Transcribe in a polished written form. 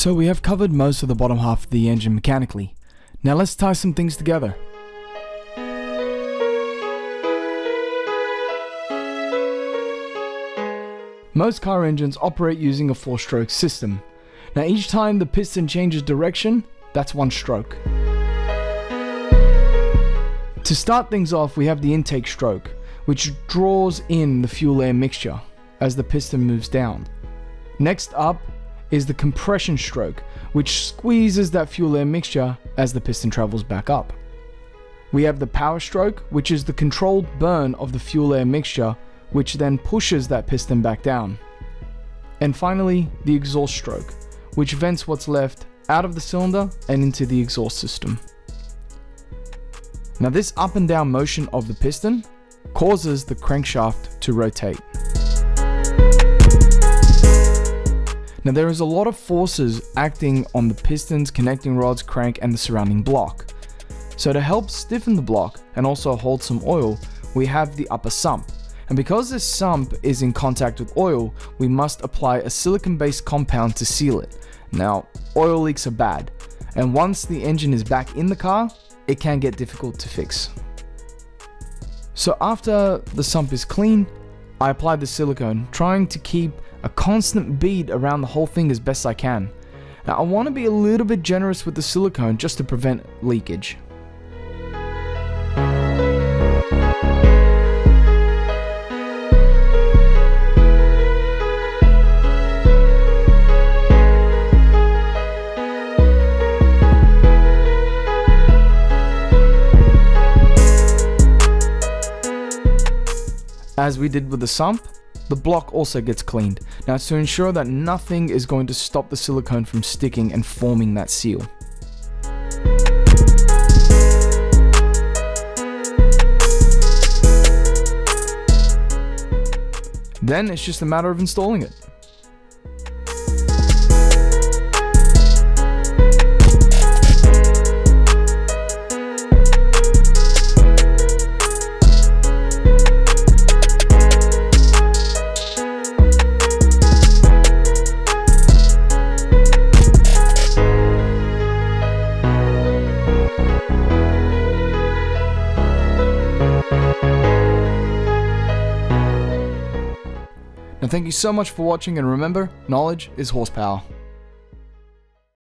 So we have covered most of the bottom half of the engine mechanically. Now let's tie some things together. Most car engines operate using a 4-stroke system. Now each time the piston changes direction, that's 1 stroke. To start things off, we have the intake stroke, which draws in the fuel air mixture as the piston moves down. Next up is the compression stroke, which squeezes that fuel air mixture as the piston travels back up. We have the power stroke, which is the controlled burn of the fuel air mixture, which then pushes that piston back down. And finally, the exhaust stroke, which vents what's left out of the cylinder and into the exhaust system. Now this up and down motion of the piston causes the crankshaft to rotate. Now there is a lot of forces acting on the pistons, connecting rods, crank and the surrounding block. So to help stiffen the block and also hold some oil, we have the upper sump. And because this sump is in contact with oil, we must apply a silicon-based compound to seal it. Now, oil leaks are bad, and once the engine is back in the car, it can get difficult to fix. So after the sump is clean, I apply the silicone, trying to keep a constant bead around the whole thing as best I can. Now I want to be a little bit generous with the silicone just to prevent leakage. As we did with the sump, the block also gets cleaned. Now it's to ensure that nothing is going to stop the silicone from sticking and forming that seal. Then it's just a matter of installing it. Now thank you so much for watching, and remember, knowledge is horsepower.